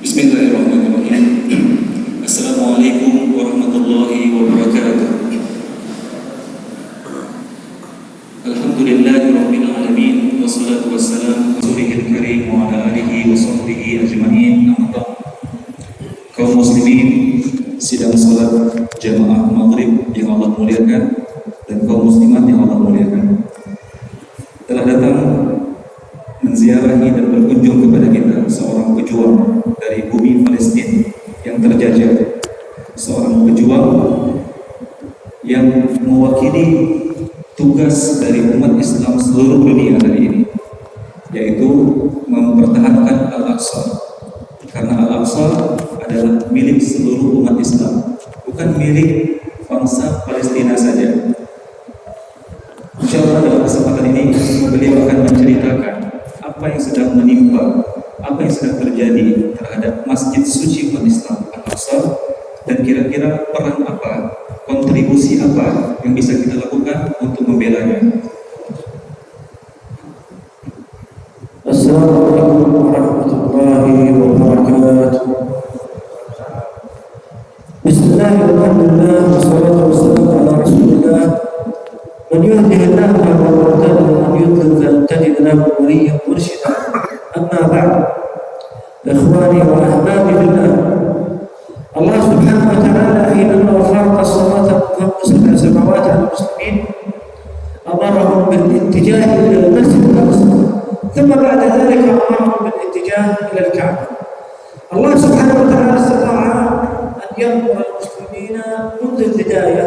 Bismillahirrahmanirrahim. Assalamualaikum warahmatullahi wabarakatuh. Alhamdulillahirabbil alamin wassalatu wassalamu ala rasulihil karim wa ala alihi wa sahbihi ajmain. Kaum muslimin sidang salat jamaah maghrib yang Allah muliakan dan kaum muslimat yang Allah muliakan, telah datang menziarahi dan berkunjung kepada kita seorang pejuang dari bumi Palestina yang terjajah, seorang pejuang yang mewakili tugas dari umat Islam seluruh dunia hari ini, yaitu mempertahankan Al-Aqsa. Karena Al-Aqsa adalah milik seluruh umat Islam, bukan milik bangsa Palestina saja. Insyaallah dalam kesempatan ini beliau akan menceritakan apa yang sedang menimpa, apa yang sedang terjadi terhadap masjid suci umat Islam Al-Aqsa, dan kira-kira peran apa, kontribusi apa yang bisa kita lakukan untuk membelanya. Assalamualaikum warahmatullahi wabarakatuh. Bismillahirrahmanirrahim. Wassalatu wassalamu ala Rasulillah. Man yahdihillahu fala mudilla lahu wa man yudlil falan tajid lahu waliyyan murshida. Amma ba'd. Ikhwani wa ahbabi fillah. Allah Subhanahu wa ta'ala حينما فرض الصلاة فوق سبع سماوات على المسلمين أمرهم بالاتجاه إلى المسجد الأقصى، ثم بعد ذلك أمرهم بالاتجاه إلى الكعبة. الله سبحانه وتعالى استطاع أن يأمر المسلمين منذ البداية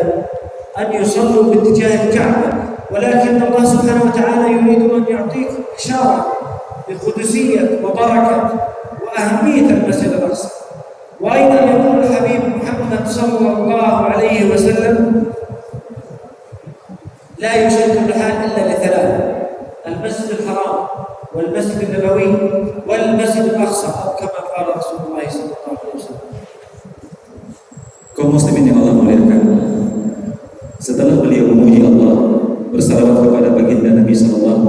أن يصلوا باتجاه الكعبة، ولكن الله سبحانه وتعالى يريد أن يعطيكم إشارة بقدسية وبركة وأهمية المسجد الأقصى. وأيضا يقول الحبيب محمد صلى الله عليه وسلم: لا يشد الرحال إلا لثلاث: المسجد الحرام والمسجد النبوي والمسجد الأقصى، أو كما قال رسول الله صلى الله عليه وسلم. Kaum muslimin yang Allah muliakan, setelah beliau memuji Allah, bersalawat kepada baginda Nabi SAW,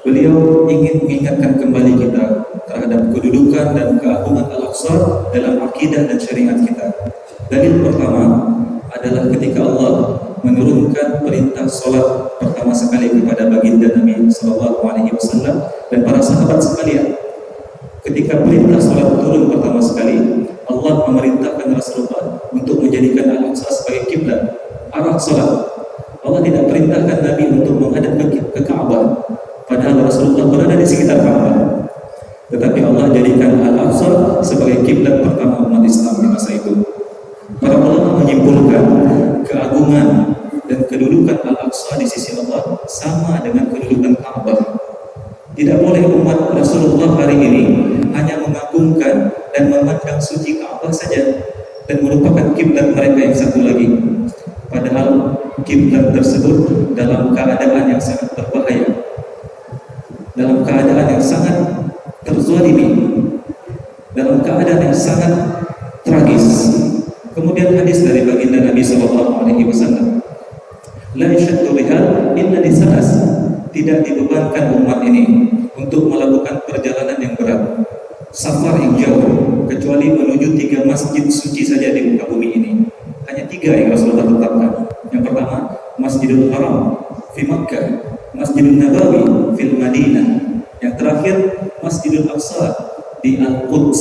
beliau ingin mengingatkan kembali kita terhadap kedudukan dan keagungan Al-Aqsa dalam akidah dan syariat kita. Dalil pertama adalah ketika Allah menurunkan perintah salat pertama sekali kepada baginda Nabi SAW dan para sahabat sekalian. Ketika perintah salat turun pertama sekali, Allah memerintahkan Rasulullah untuk menjadikan Al-Aqsa sebagai kiblat arah salat. Allah tidak perintahkan Nabi untuk menghadap ke Ka'bah, padahal Rasulullah berada di sekitar Ka'bah. Tetapi Allah jadikan Al-Aqsa sebagai kiblat pertama umat Islam di masa itu. Para ulama menyimpulkan keagungan dan kedudukan Al-Aqsa di sisi Allah sama dengan kedudukan Ka'bah. Tidak boleh umat Rasulullah hari ini hanya mengagungkan dan memandang suci Ka'bah saja dan merupakan kiblat mereka yang satu lagi. Padahal kiblat tersebut dalam keadaan yang sangat berbahaya, dalam keadaan yang sangat terzalimi, dalam keadaan yang sangat tragis. Kemudian hadis dari baginda Nabi SAW, la yashaddu rihal illa lisalas, tidak dibebankan umat ini untuk melakukan perjalanan yang berat, safar yang jauh, kecuali menuju 3 masjid suci saja di muka bumi ini. Hanya 3 yang Rasulullah tetapkan. Yang pertama, Masjidil Haram fi Makkah, Masjidil Nabawi fil Madinah, yang terakhir Masjidil Aqsa di Al-Quds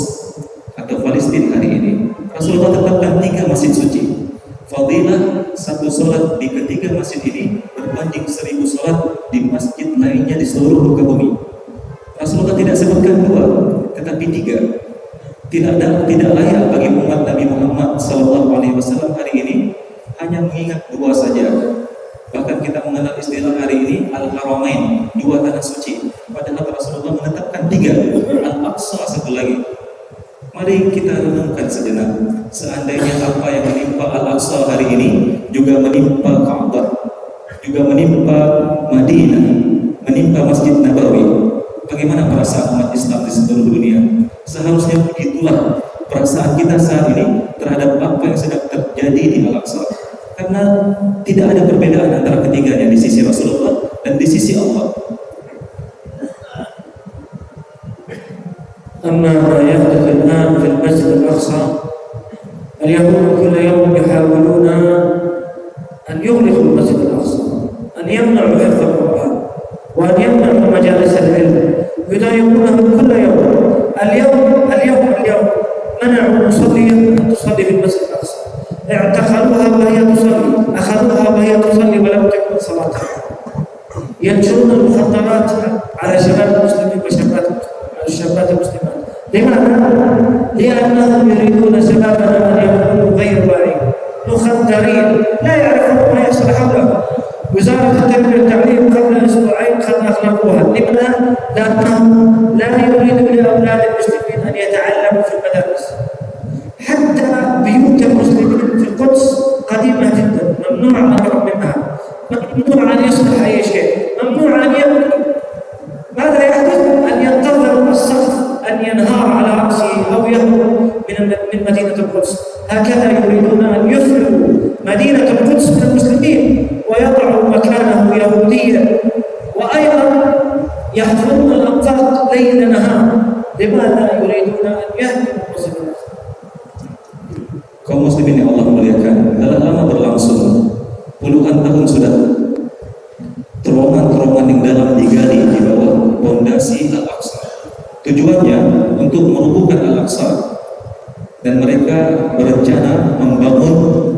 atau Palestina hari ini. Rasulullah tetapkan 3 masjid suci. Fadilah satu salat di ketiga masjid ini berbanding 1000 salat di masjid lainnya di seluruh muka bumi. Rasulullah tidak sebutkan 2, tetapi 3. Tidak layak bagi umat Nabi Muhammad SAW hari ini hanya mengingat 2 saja. Bahkan kita mengenal istilah hari ini Al-Haramain, 2 tanah suci. Padahal Rasulullah menetapkan 3, Al-Aqsa satu lagi. Mari kita renungkan sejenak. Seandainya apa yang menimpa Al-Aqsa hari ini juga menimpa Ka'bah, juga menimpa Madinah, menimpa Masjid Nabawi, bagaimana perasaan umat Islam di seluruh dunia? Seharusnya begitulah perasaan kita saat ini terhadap apa yang sedang terjadi di Al-Aqsa. Karena tidak ada perbedaan antara ketiganya di sisi Rasulullah dan di sisi Allah. أما ما يحدث يمنعوا حفظ القرآن وأن يمنعوا مجالس العلم يضايقونهم كل يوم. اليوم منعوا المصلية أن تصلي في المسجد الأقصى، اعتقلوها وهي تصلي، أخذوها وهي تصلي ولم تكن صلاتها. ينشرون المخدرات على شباب المسلمين والشابات المسلمات. لماذا؟ لأنهم يريدون شبابنا أن يكونوا غير واعيين مخدرين لا يعرفون ما يحصل حولهم. وزارة التربية والتعليم قبل أسبوعين قد أغلقوها. لماذا؟ لأنهم لا يريدون لأولاد المسلمين أن يتعلموا في المدارس. حتى بيوت المسلمين في القدس قديمة جدا، ممنوع أن يقرب منها، ممنوع أن يصلح أي شيء، ممنوع أن يبني. ماذا يحدث؟ أن ينتظر السقف أن ينهار على رأسه أو يهرب من مدينة القدس. هكذا يريدون أن يفرغوا مدينة القدس من المسلمين ويضعوا مكانه يهوديا، وأيضا يحفظون الأنفاق ليل نهار. لماذا يريدون أن يهدموا المسلمين؟ Kaum muslimin yang Allah muliakan, telah lama berlangsung, puluhan tahun sudah, terowongan-terowongan yang dalam digali di bawah pondasi Al-Aqsa. Tujuannya untuk merobohkan Al-Aqsa, dan mereka berencana membangun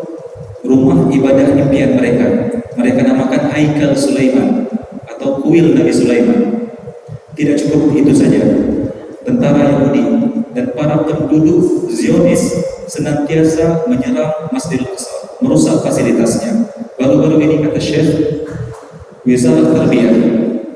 rumah ibadah impian mereka. Mereka namakan Haikal Sulaiman atau kuil Nabi Sulaiman. Tidak cukup itu saja, tentara Yahudi dan para penduduk Zionis senantiasa menyerang Masjidil Aqsa, merusak fasilitasnya. Baru-baru ini kata Syekh, Wizarah Tarbiyah,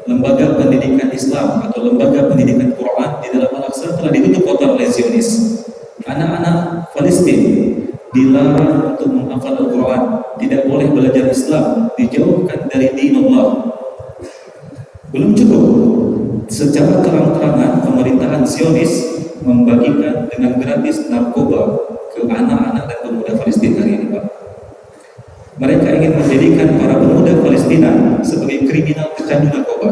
lembaga pendidikan Islam atau lembaga pendidikan Quran di dalam Al-Aqsa telah ditutup total oleh Zionis. Anak-anak Palestina dilarang untuk menghafal Al-Quran, tidak boleh belajar Islam, dijauhkan dari dinullah. Belum cukup, secara terang-terangan pemerintahan Zionis membagikan dengan gratis narkoba ke anak-anak dan pemuda Palestina hari ini, Pak. Mereka ingin menjadikan para pemuda Palestina sebagai kriminal pecandu narkoba.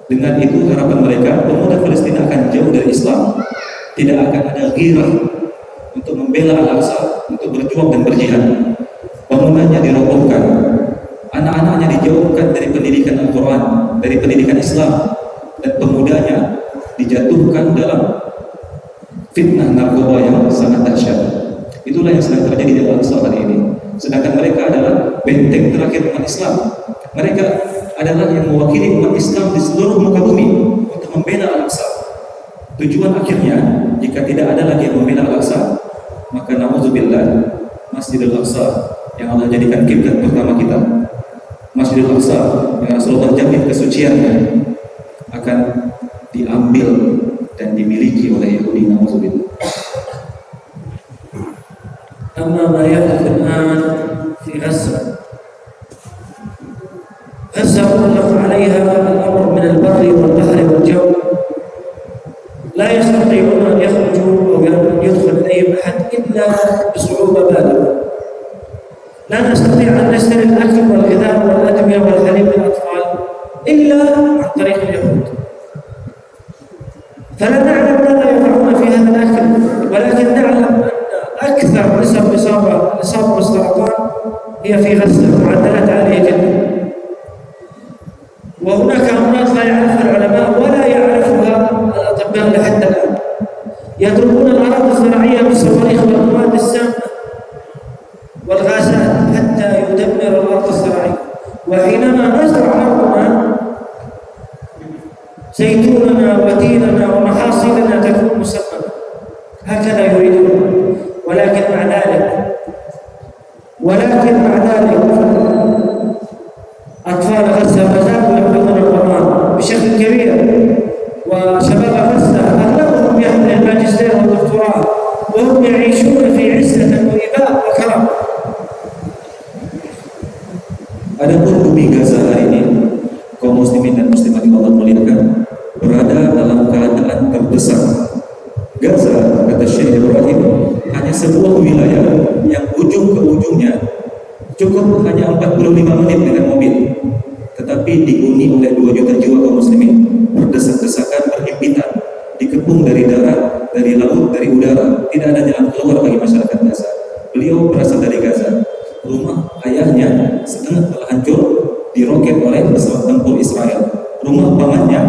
Dengan itu harapan mereka pemuda Palestina akan jauh dari Islam, tidak akan ada ghirah untuk membela Al-Aqsa, untuk berjuang dan berjihad. Bangunannya dirobohkan, anak-anaknya dijauhkan dari pendidikan Al-Quran, dari pendidikan Islam, dan pemudanya dijatuhkan dalam fitnah narkoba yang sangat dahsyat. Itulah yang sedang terjadi di Al-Aqsa hari ini. Sedangkan mereka adalah benteng terakhir umat Islam. Mereka adalah yang mewakili umat Islam di seluruh muka bumi untuk membela Al-Aqsa. Tujuan akhirnya, jika tidak ada lagi yang membela Al-Aqsa, maka na'udzubillah, Masjidil Aqsa yang Allah jadikan kiblat pertama kita, Masjidil Aqsa yang Rasulullah jamin kesuciannya, akan diambil dan dimiliki oleh Yahudi. Na'udzubillah. أما ما يحدث الآن في غزة أطلق عليها الأمر من البر والبحر والجو، لا يستطيعون أن يخرجوا أو يدخل إليهم أحد إلا بصعوبة بالغة. لا نستطيع أن نشتري الأكل والغذاء والأدوية والحليب للأطفال إلا عن طريق اليهود. فلا نعلم ماذا يفعلون في هذا الأكل، ولكن نعلم أن أكثر نسب الإصابة بالسرطان هي في غزة، معدلات عالية جدا. وهناك أمراض لا يعرفها العلماء ولا يعرفها الأطباء لحد الآن. يضربون الأراضي الزراعية بالصواريخ والمواد السامة والغازات حتى يدمر الأرض الزراعية. وحينما نزرع أرضنا زيتوننا وتيننا ومحاصيلنا تكون مسممة، هكذا يريدون. ولكن مع ذلك أطفال غزة ما زالوا يحفظون القرآن بشكل كبير، وشباب غزة أغلبهم يحمل الماجستير والدكتوراه وهم يعيشون في عزة وإباء وكرم. Adapun bumi Gaza hari ini, kaum muslimin dan muslimat yang Allah muliakan, berada dalam keadaan terdesak. Gaza, kata Syekh Ibrahim, hanya sebuah wilayah yang ujung ke ujungnya cukup hanya 45 menit dengan mobil, tetapi dihuni oleh 2 juta jiwa kaum muslimin, berdesak-desakan, berhimpitan, dikepung dari darat, dari laut, dari udara. Tidak ada jalan keluar bagi masyarakat Gaza. Beliau berasal dari Gaza. Rumah ayahnya setengah telah hancur, diroket oleh pesawat tempur Israel. Rumah pamannya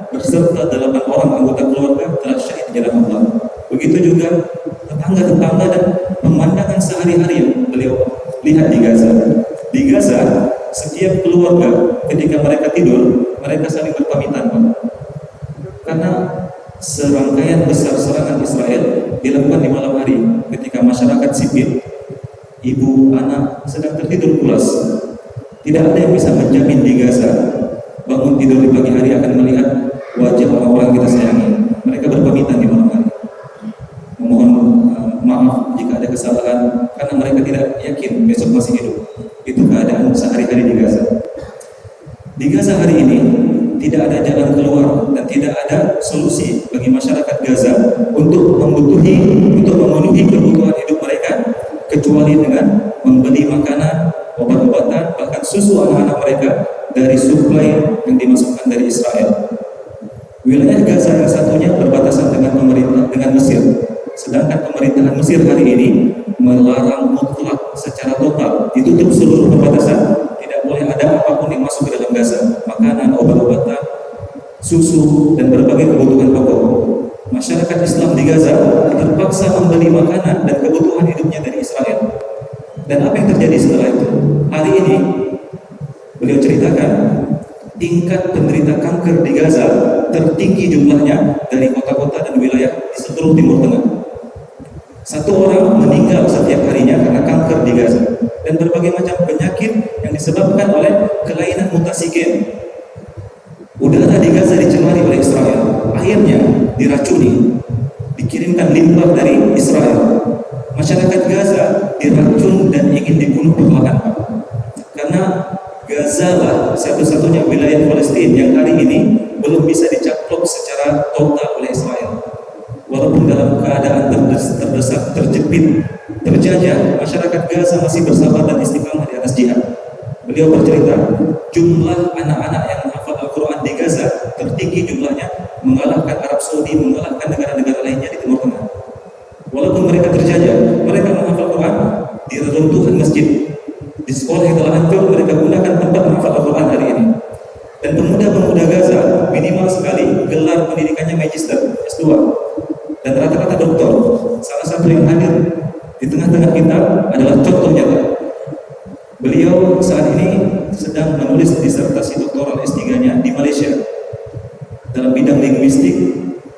berserta 8 orang anggota keluarga telah syahid di jalan Allah. Begitu juga tetangga-tetangga dan pemandangan sehari-hari yang beliau lihat di Gaza. Di Gaza, setiap keluarga ketika mereka tidur, mereka saling berpamitan, Pak. Karena serangkaian besar serangan Israel dilakukan di malam hari ketika masyarakat sipil, ibu, anak sedang tertidur pulas. Tidak ada yang bisa menjamin di Gaza bangun tidur di pagi hari akan melihat wajah orang-orang kita sayangi. Mereka berpamitan di malam hari, memohon maaf jika ada kesalahan karena mereka tidak yakin besok masih hidup. Itu keadaan sehari-hari di Gaza. Di Gaza hari ini tidak ada jalan keluar dan tidak ada solusi bagi masyarakat Gaza untuk memenuhi kebutuhan hidup mereka kecuali dengan membeli makanan, obat-obatan, bahkan susu anak-anak mereka dari suplai yang dimasukkan dari Israel. Wilayah Gaza yang satunya berbatasan dengan Mesir. Sedangkan pemerintahan Mesir hari ini melarang mutlak secara total, ditutup seluruh perbatasan, tidak boleh ada apapun yang masuk ke dalam Gaza, makanan, obat-obatan, susu, dan berbagai kebutuhan pokok. Masyarakat Islam di Gaza terpaksa membeli makanan dan kebutuhan hidupnya dari Israel. Dan apa yang terjadi setelah itu? Hari ini beliau ceritakan tingkat penderita kanker di Gaza tertinggi jumlahnya dari kota-kota dan wilayah di seluruh Timur Tengah. 1 orang meninggal setiap harinya karena kanker di Gaza dan berbagai macam penyakit yang disebabkan oleh kelainan mutasi gen. Udara di Gaza dicemari oleh Israel, airnya diracuni, dikirimkan limbah dari Israel. Masyarakat Gaza diracun dan ingin dibunuh perlahan, karena Gaza lah satu-satunya wilayah Palestina yang hari ini belum bisa dicaplok secara total oleh Israel. Walaupun dalam keadaan terdesak, terjepit, terjajah, masyarakat Gaza masih bersabar dan istiqamah di atas jihad. Beliau bercerita, jumlah anak-anak yang menghafal Al-Quran di Gaza tertinggi jumlahnya, mengalahkan Arab Saudi, mengalahkan negara-negara lainnya di Timur Tengah. Walaupun mereka terjajah, mereka menghafal Al-Quran di reruntuhan masjid. Di sekolah yang telah hancur, mereka gunakan tempat menghafal Al-Quran hari ini. Dan pemuda-pemuda Gaza minimal sekali gelar pendidikannya magister, S2, dan rata-rata doktor. Salah satu yang hadir di tengah-tengah kita adalah contoh nyata. Beliau saat ini sedang menulis disertasi doktoral S3-nya di Malaysia dalam bidang linguistik,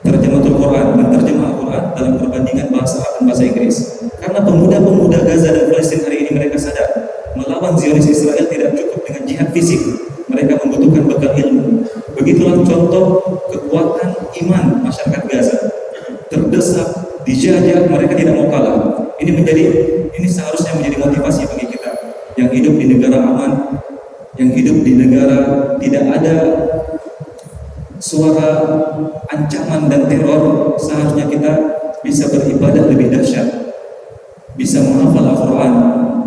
terjematul Quran dan terjemah Al-Quran dalam perbandingan bahasa Arab dan bahasa Inggris. Karena pemuda-pemuda Gaza dan Palestina hari ini mereka sadar melawan Zionis Israel tidak cukup dengan jihad fisik, mereka membutuhkan bekal ilmu. Begitulah contoh kekuatan iman masyarakat Gaza. Terdesak, dijajah, mereka tidak mau kalah. Ini seharusnya menjadi motivasi bagi kita yang hidup di negara aman, yang hidup di negara tidak ada suara ancaman dan teror. Seharusnya kita bisa beribadah lebih dahsyat, bisa menghafal Al-Quran,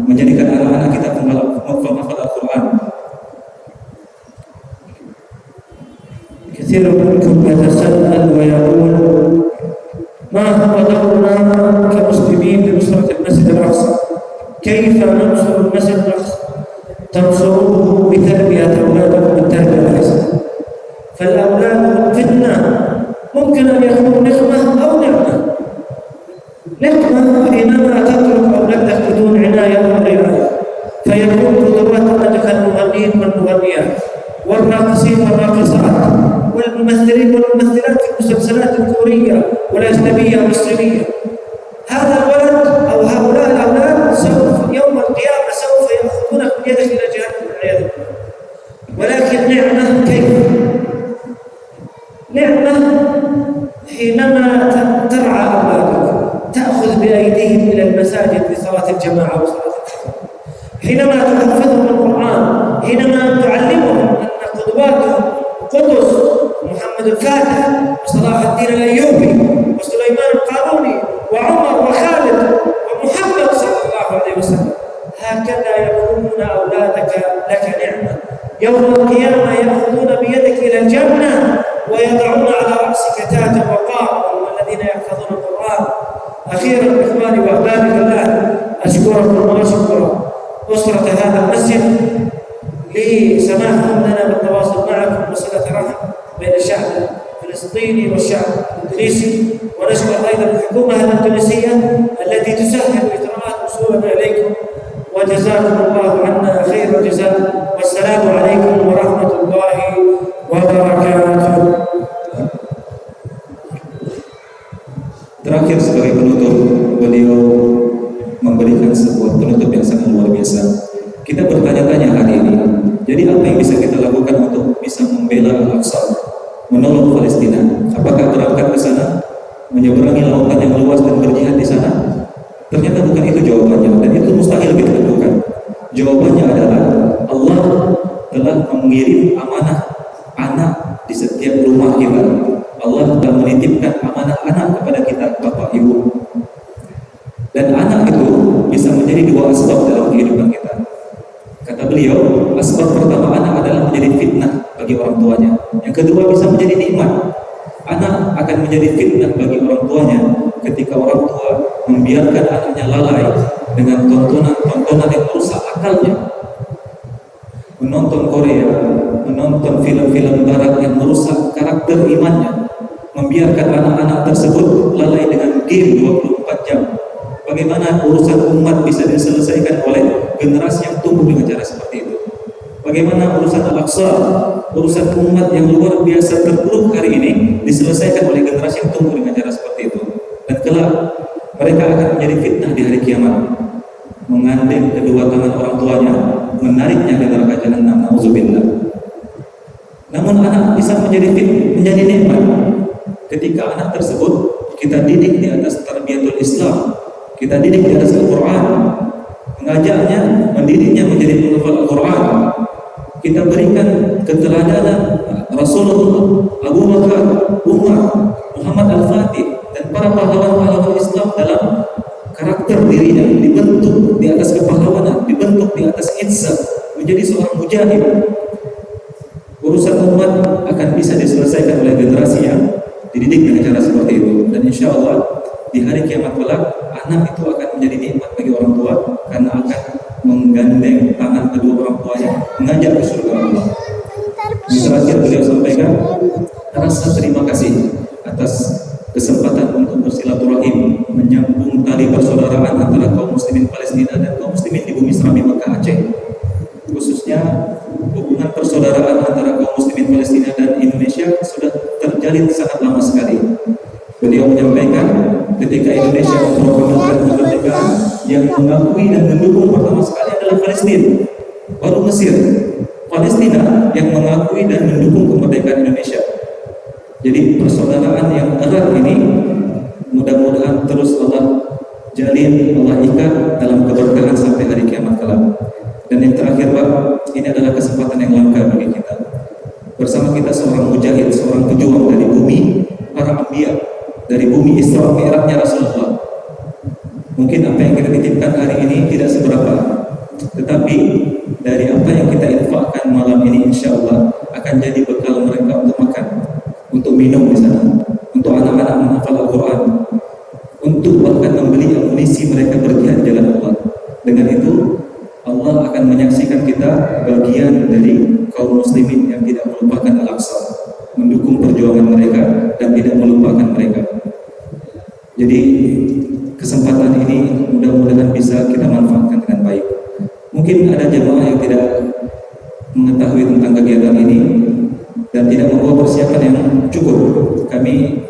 menjadikan anak-anak kita menghafal Al-Quran. كثير منكم يتساءل ويقول ما هو دورنا كمسلمين لنصرة المسجد الأقصى؟ كيف ننصر المسجد الأقصى؟ تنصروه بتربية أولادكم التربية الحسنة. فالأولاد فتنة، ممكن أن يكون نقمة أو نعمة. نقمة حينما تترك أولادك بدون عناية ورعاية، فيكون قدوتك المغنيين والمغنيات والراقصين والراقصات والممثلين والممثلات في المسلسلات الكورية والأجنبية والصينية. هذا الولد أو هؤلاء الأولاد سوف يوم القيامة سوف يأخذونك بيدك إلى جهنم والعياذ بالله. ولكن نعمة كيف؟ نعمة حينما ترعى أولادك، تأخذ بأيديهم إلى المساجد لصلاة الجماعة وصلاة الفجر، حينما تحفظهم القرآن، حينما تعلمهم أن قدواتهم قدس محمد الفاتح وصلاح الدين الأيوبي وسليمان القاروني وعمر وخالد ومحمد صلى الله عليه وسلم. هكذا يكونون أولادك لك نعمة. يوم القيامة يأخذون بيدك إلى الجنة ويضعون على رأسك تاج الوقار والذين يحفظون القرآن. أخيرا إخواني وأحبابي في الله، أشكركم وأشكر أسرة هذا المسجد لسماحكم لنا بالتواصل معكم وصلة رحم بين الشعب الفلسطيني والشعب التونسي، ونشكر أيضا الحكومة التونسية التي تسهل إجراءات وصولنا إليكم، وجزاكم الله عنا خير الجزاء، والسلام عليكم ورحمة الله وبركاته. Terakhir sebagai penutup, beliau memberikan sebuah penutup yang sangat luar biasa. Kita bertanya-tanya hari ini, jadi apa yang bisa kita lakukan untuk bisa membela Al-Aqsa, menolong Palestina? Apakah berangkat ke sana, menyeberangi lautan yang luas dan berjihad di sana? Ternyata bukan itu jawabannya, dan itu mustahil kita lakukan. Jawabannya adalah Allah telah mengirim amanah anak di setiap rumah kita. Allah telah menitipkan amanah anak kepada kita, Bapak Ibu. Dan anak itu bisa menjadi dua asbab dalam kehidupan kita. Kata beliau, asbab pertama anak adalah menjadi fitnah bagi orang tuanya. Yang kedua bisa menjadi nikmat. Anak akan menjadi fitnah bagi orang tuanya ketika orang tua membiarkan anaknya lalai dengan tontonan yang merusak akalnya. Menonton Korea, menonton film-film barat yang merusak karakter imannya, membiarkan anak-anak tersebut lalai dengan game 24 jam. Bagaimana urusan umat bisa diselesaikan oleh generasi yang tumbuh dengan cara seperti itu? Bagaimana urusan Al-Aqsa, urusan umat yang luar biasa terpuruk hari ini diselesaikan oleh generasi yang tumbuh dengan cara seperti itu? Dan kelak mereka akan menjadi fitnah di hari kiamat, mengandeng kedua tangan orang tuanya, menariknya ke neraka jahanam. Nauzubillah. Namun anak bisa menjadi nikmat ketika anak tersebut kita didik di atas tarbiyatul Islam, kita didik di atas Al-Quran, mengajaknya, mendidiknya menjadi penghafal Al-Quran. Kita berikan keteladanan Rasulullah, Abu Bakar, Umar, Muhammad Al-Fatih, dan para pahlawan-pahlawan Islam dalam karakter dirinya, dibentuk di atas kepahlawanan, dibentuk di atas izzah, menjadi seorang mujahid. Urusan umat akan bisa diselesaikan oleh generasi yang dididik dengan cara seperti itu. Dan insya Allah di hari kiamat kelak, anak itu akan menjadi nikmat bagi orang tua karena akan menggandeng tangan kedua orang tuanya, mengajak ke surga Allah. Yang terakhir beliau sampaikan rasa terima kasih atas kesempatan untuk bersilaturahim, menyambung tali persaudaraan antara kaum muslimin Palestina dan kaum muslimin di bumi Serami Mekah Aceh. Khususnya hubungan persaudaraan antara kaum muslimin Palestina dan Indonesia sudah terjalin sangat lama sekali. Beliau menyampaikan ketika Indonesia memproklamasikan kemerdekaan, yang mengakui dan mendukung pertama sekali adalah Palestina, baru Mesir. Palestina yang mengakui dan mendukung kemerdekaan Indonesia. Jadi persaudaraan yang erat ini mudah-mudahan terus Allah jalin, Allah ikat dalam keberkahan sampai hari kiamat kelak. Dan yang terakhir Pak, ini adalah kesempatan yang langka bagi kita. Bersama kita seorang mujahid, seorang pejuang dari bumi para anbiya, dari bumi Isra Mi'rajnya Rasulullah. Mungkin apa yang kita titipkan hari ini tidak seberapa, tetapi dari apa yang kita infakkan malam ini insya Allah akan jadi bekal mereka untuk makan, untuk minum di sana, untuk anak-anak menghafal Al-Quran, untuk bahkan membeli amunisi mereka berjihad di jalan Allah. Dengan itu Allah akan menyaksikan kita bagian dari kaum muslimin yang tidak melupakan Al-Aqsa, mendukung perjuangan mereka dan tidak melupakan mereka. Jadi kesempatan ini mudah-mudahan bisa kita manfaatkan dengan baik. Mungkin ada jemaah yang tidak mengetahui tentang kegiatan ini dan tidak membawa persiapan yang cukup. Kami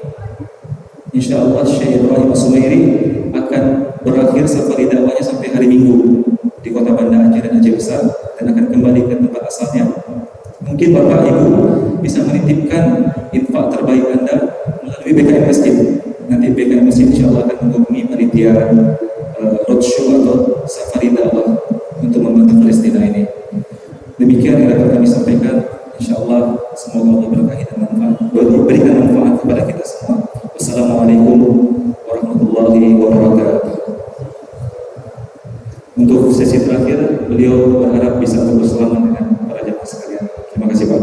insya Allah Syekh Ibrahim As-Sumairi akan berakhir safari dakwahnya sampai hari Minggu di kota Banda Aceh dan Aceh Besar, dan akan kembali ke tempat asalnya. Mungkin Bapak Ibu bisa menitipkan infak terbaik Anda melalui BKM Masjid. Nanti BKM Masjid insya Allah akan menghubungi panitia roadshow atau safari dakwah untuk membantu Palestina ini. Demikian yang dapat kami sampaikan. Insya Allah semoga Allah berkahi dan berikan manfaat kepada kita semua. Wassalamualaikum warahmatullahi wabarakatuh. Untuk sesi terakhir, beliau berharap bisa bersalaman dengan para jemaah sekalian. Terima kasih Pak.